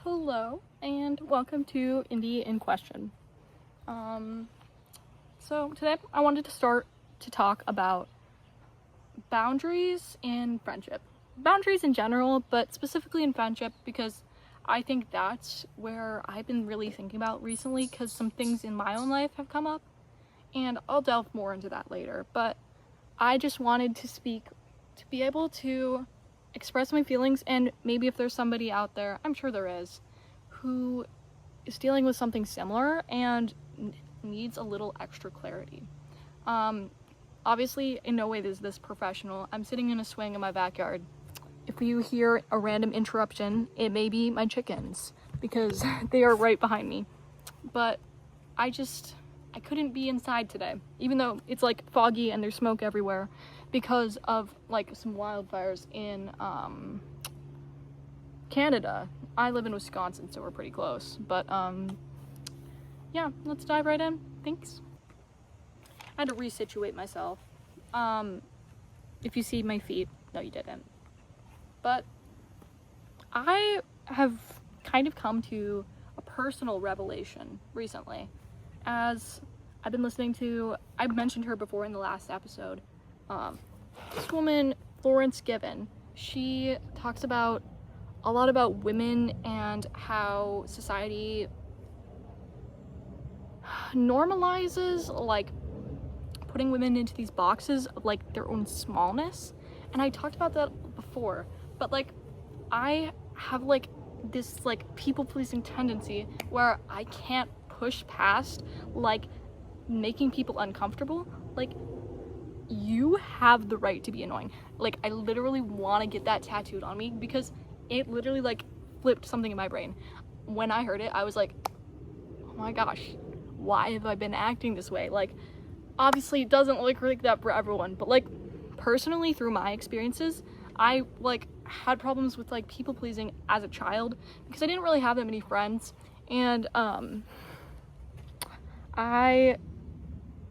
Hello, and welcome to Indie in Question. So today I wanted to start to talk about boundaries in friendship. Boundaries in general, but specifically in friendship because I think that's where I've been really thinking about recently because some things in my own life have come up, and I'll delve more into that later. But I just wanted to speak to be able to express my feelings, and maybe if there's somebody out there, I'm sure there is, who is dealing with something similar and needs a little extra clarity. Obviously, in no way is this professional. I'm sitting in a swing in my backyard. If you hear a random interruption, it may be my chickens because they are right behind me. But I couldn't be inside today, even though it's like foggy and there's smoke everywhere because of like some wildfires in Canada. I live in Wisconsin, so we're pretty close. But yeah, let's dive right in. Thanks. I had to resituate myself. If you see my feet, no, you didn't. But I have kind of come to a personal revelation recently, as I've been listening to, I mentioned her before in the last episode, this woman, Florence Given. She talks about a lot about women and how society normalizes like putting women into these boxes of like their own smallness. And I talked about that before, but like I have like this like people-pleasing tendency where I can't push past like making people uncomfortable. Like, you have the right to be annoying. Like, I literally want to get that tattooed on me because it literally like flipped something in my brain. When I heard it, I was like, oh my gosh, why have I been acting this way? Like, obviously it doesn't look like that for everyone, but like personally through my experiences, I like had problems with like people pleasing as a child because I didn't really have that many friends, and I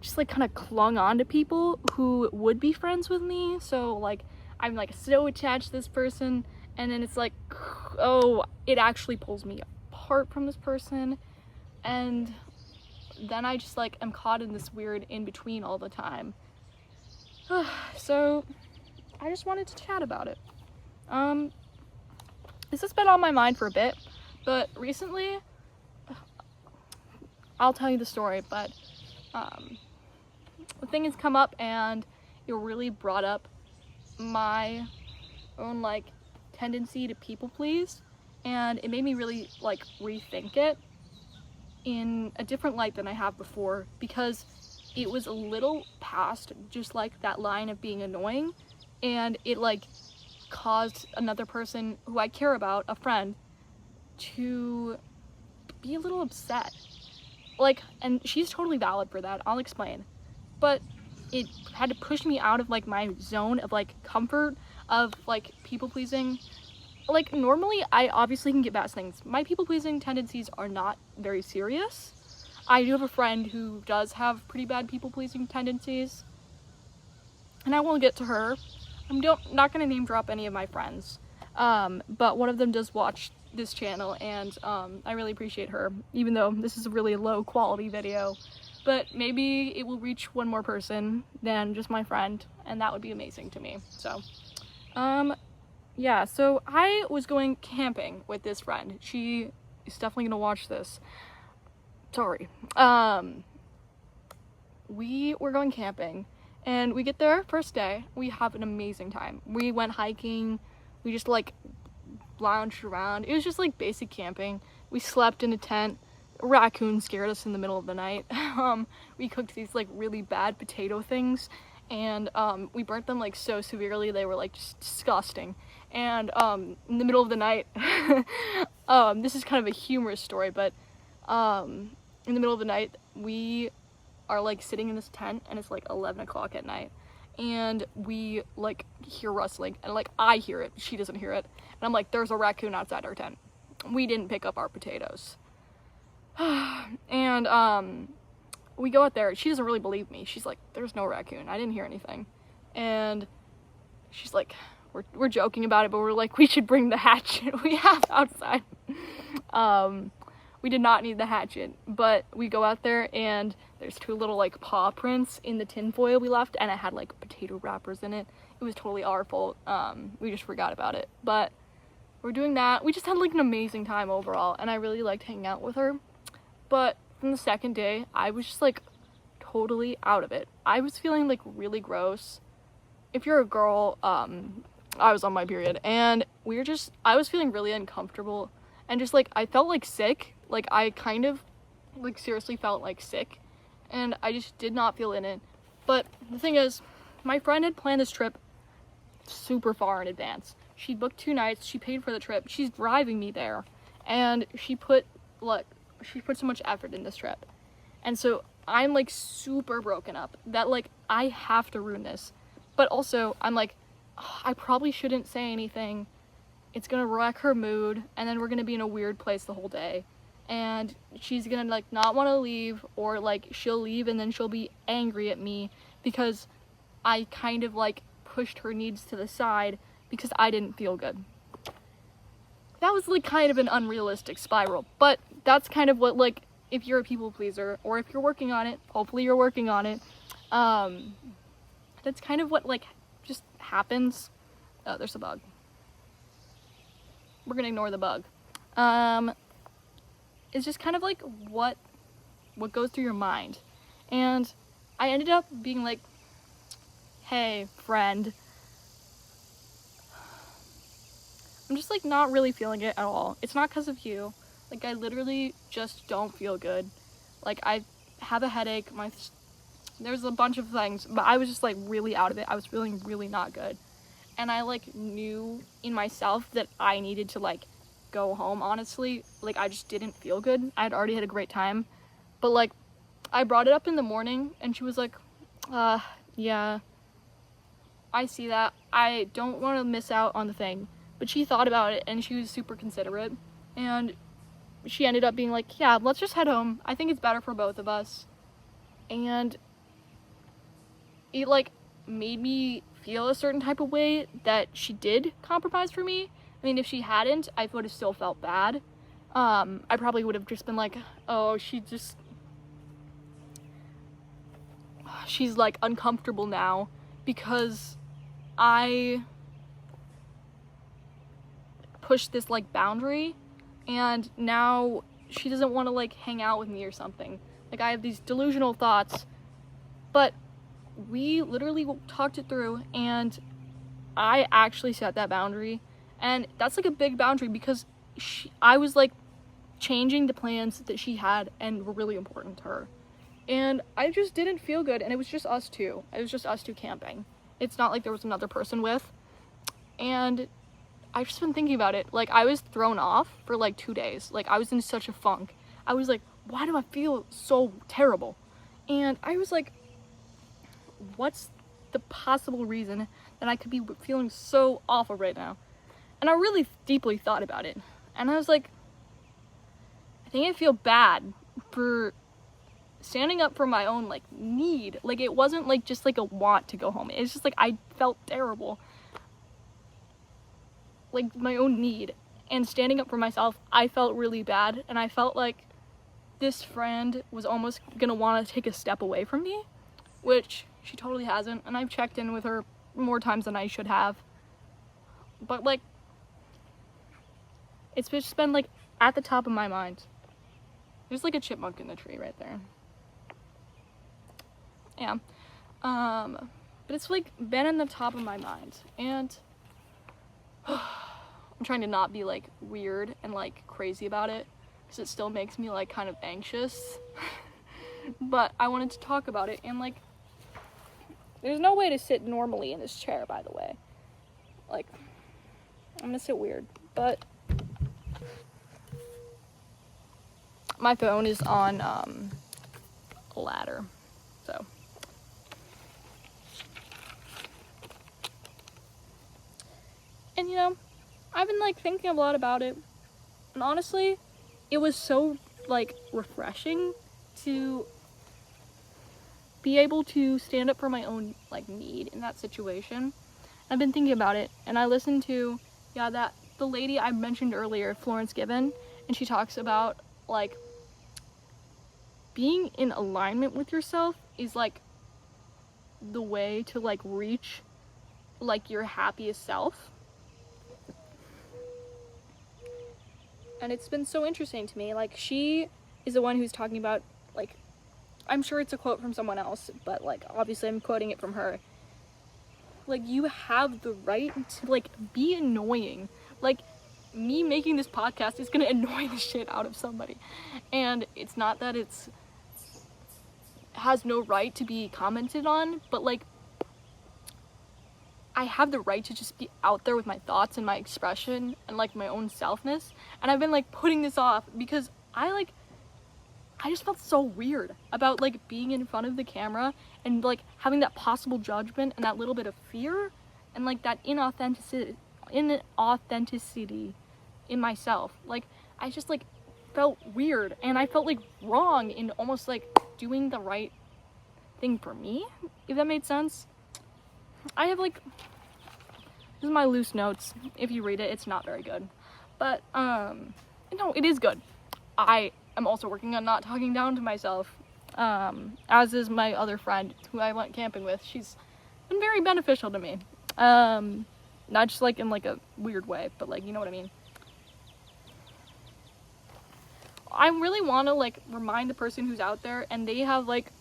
just like kind of clung on to people who would be friends with me. So like I'm like so attached to this person, and then it's like, oh, it actually pulls me apart from this person, and then I just like am caught in this weird in between all the time. So I just wanted to chat about it. This has been on my mind for a bit, but recently, I'll tell you the story, but the thing has come up and it really brought up my own like tendency to people please, and it made me really like rethink it in a different light than I have before, because it was a little past just like that line of being annoying, and it like caused another person who I care about, a friend, to be a little upset. Like, and she's totally valid for that, I'll explain. But it had to push me out of like my zone of like comfort of like people pleasing. Like, normally I obviously can get past things. My people pleasing tendencies are not very serious. I do have a friend who does have pretty bad people pleasing tendencies, and I won't get to her. I'm not gonna name drop any of my friends, but one of them does watch this channel, and I really appreciate her, even though this is a really low quality video. But maybe it will reach one more person than just my friend, and that would be amazing to me. So yeah, so I was going camping with this friend. She is definitely gonna watch this. Sorry. We were going camping, and we get there first day. We have an amazing time. We went hiking. We just like lounged around. It was just like basic camping. We slept in a tent. A raccoon scared us in the middle of the night. We cooked these like really bad potato things, and we burnt them like so severely they were like just disgusting. And in the middle of the night, this is kind of a humorous story, but in the middle of the night we are like sitting in this tent, and it's like 11 o'clock at night, and we like hear rustling, and like I hear it, she doesn't hear it, and I'm like, there's a raccoon outside our tent. We didn't pick up our potatoes. And we go out there. She doesn't really believe me. She's like, there's no raccoon, I didn't hear anything. And she's like, we're joking about it, but we're like, we should bring the hatchet we have outside. We did not need the hatchet, but we go out there and there's 2 little like paw prints in the tinfoil we left, and it had like potato wrappers in it. It was totally our fault. We just forgot about it, but we're doing that. We just had like an amazing time overall, and I really liked hanging out with her. But from the second day, I was just like totally out of it. I was feeling like really gross. If you're a girl, I was on my period, and I was feeling really uncomfortable, and just like I felt like sick. Like I kind of like seriously felt like sick, and I just did not feel in it. But the thing is, my friend had planned this trip super far in advance. She booked 2 nights, she paid for the trip, she's driving me there, and she put so much effort in this trip. And so I'm like super broken up that like I have to ruin this. But also I'm like, I probably shouldn't say anything. It's gonna wreck her mood, and then we're gonna be in a weird place the whole day. And she's gonna like not want to leave, or like she'll leave and then she'll be angry at me because I kind of like pushed her needs to the side because I didn't feel good. That was like kind of an unrealistic spiral, but that's kind of what, like, if you're a people pleaser, or if you're working on it, hopefully you're working on it, that's kind of what like just happens. Oh, there's a bug. We're gonna ignore the bug. It's just kind of like what goes through your mind. And I ended up being like, hey friend, I'm just like not really feeling it at all. It's not because of you. Like I literally just don't feel good. Like I have a headache, there's a bunch of things, but I was just like really out of it. I was feeling really not good. And I like knew in myself that I needed to like go home, honestly. Like I just didn't feel good. I'd already had a great time, but like I brought it up in the morning and she was like, yeah, I see that. I don't want to miss out on the thing. But she thought about it and she was super considerate, and she ended up being like, yeah, let's just head home. I think it's better for both of us. And it like made me feel a certain type of way that she did compromise for me. I mean, if she hadn't, I would have still felt bad. I probably would have just been like, oh, she's like uncomfortable now because I pushed this like boundary, and now she doesn't want to like hang out with me or something. Like I have these delusional thoughts, but we literally talked it through, and I actually set that boundary. And that's like a big boundary because I was like changing the plans that she had and were really important to her. And I just didn't feel good, and it was just us two. It was just us two camping. It's not like there was another person with. And I've just been thinking about it. Like I was thrown off for like 2 days. Like I was in such a funk. I was like, why do I feel so terrible? And I was like, what's the possible reason that I could be feeling so awful right now? And I really deeply thought about it. And I was like, I think I feel bad for standing up for my own like need. Like it wasn't like just like a want to go home. It's just like I felt terrible. Like my own need, and standing up for myself, I felt really bad, and I felt like this friend was almost gonna want to take a step away from me, which she totally hasn't, and I've checked in with her more times than I should have, but like it's just been like at the top of my mind. There's like a chipmunk in the tree right there. Yeah. But it's like been in the top of my mind, and I'm trying to not be like weird and like crazy about it because it still makes me like kind of anxious. But I wanted to talk about it, and like there's no way to sit normally in this chair, by the way. Like I'm gonna sit weird, but my phone is on a ladder, so and you know, I've been like thinking a lot about it, and honestly it was so like refreshing to be able to stand up for my own like need in that situation. I've been thinking about it, and I listened to that the lady I mentioned earlier, Florence Given, and she talks about like being in alignment with yourself is like the way to like reach like your happiest self. And it's been so interesting to me. Like, she is the one who's talking about, like, I'm sure it's a quote from someone else, but like obviously I'm quoting it from her. Like, you have the right to like be annoying. Like, me making this podcast is gonna annoy the shit out of somebody, and it's not that it's has no right to be commented on, but like I have the right to just be out there with my thoughts and my expression and like my own selfness. And I've been like putting this off because I just felt so weird about like being in front of the camera and like having that possible judgment and that little bit of fear and like that inauthenticity in myself. Like, I just like felt weird, and I felt like wrong in almost like doing the right thing for me, if that made sense. I have like, this is my loose notes. If you read it, it's not very good, but no, it is good. I am also working on not talking down to myself, as is my other friend who I went camping with. She's been very beneficial to me, not just like in like a weird way, but like, you know what I mean. I really want to like remind the person who's out there and they have like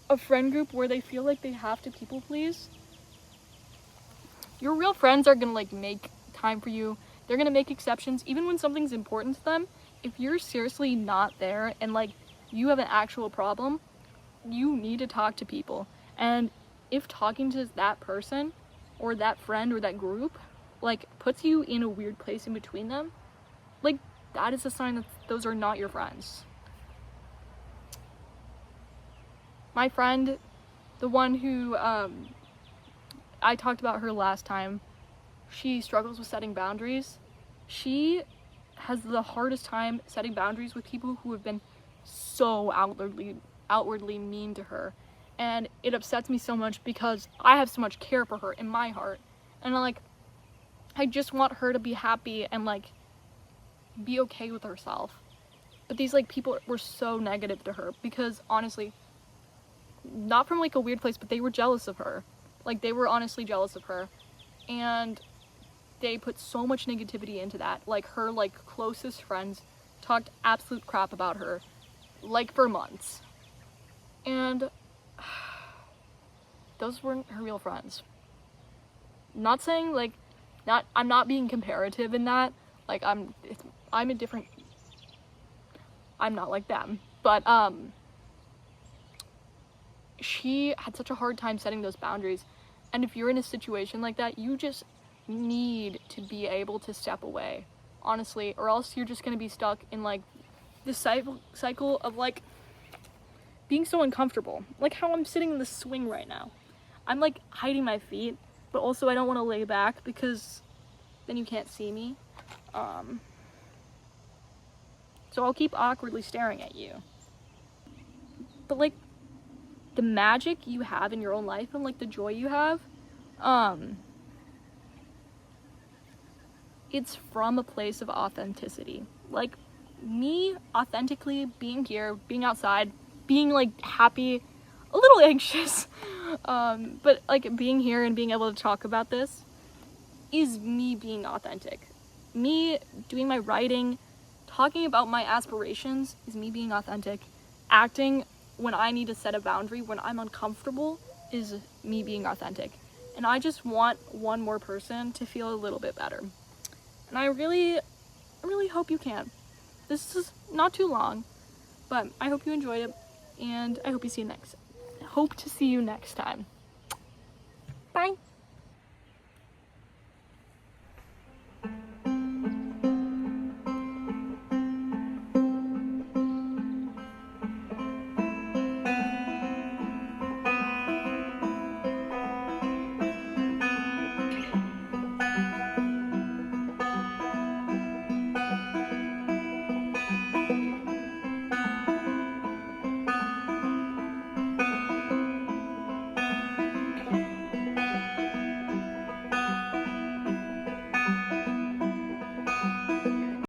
a friend group where they feel like they have to people please. Your real friends are gonna like make time for you. They're gonna make exceptions even when something's important to them. If you're seriously not there and like you have an actual problem, you need to talk to people. And if talking to that person or that friend or that group like puts you in a weird place in between them, like that is a sign that those are not your friends. My friend, the one who I talked about her last time, she struggles with setting boundaries. She has the hardest time setting boundaries with people who have been so outwardly mean to her. And it upsets me so much because I have so much care for her in my heart. And I just want her to be happy and like be okay with herself. But these like people were so negative to her because honestly, not from like a weird place, but they were jealous of her. Like, they were honestly jealous of her, and they put so much negativity into that. Like, her like closest friends talked absolute crap about her like for months, and those weren't her real friends. Not saying like, I'm not being comparative in that, like I'm a different, I'm not like them, but she had such a hard time setting those boundaries. And if you're in a situation like that, you just need to be able to step away, honestly, or else you're just going to be stuck in like this cycle of like being so uncomfortable. Like how I'm sitting in the swing right now. I'm like hiding my feet, but also I don't want to lay back because then you can't see me. So I'll keep awkwardly staring at you. But like, the magic you have in your own life and like the joy you have, it's from a place of authenticity. Like, me authentically being here, being outside, being like happy, a little anxious, but like being here and being able to talk about this is me being authentic. Me doing my writing, talking about my aspirations is me being authentic. Acting when I need to set a boundary, when I'm uncomfortable, is me being authentic. And I just want one more person to feel a little bit better. And I really hope you can. This is not too long, but I hope you enjoyed it, and I hope to see you next time. Bye.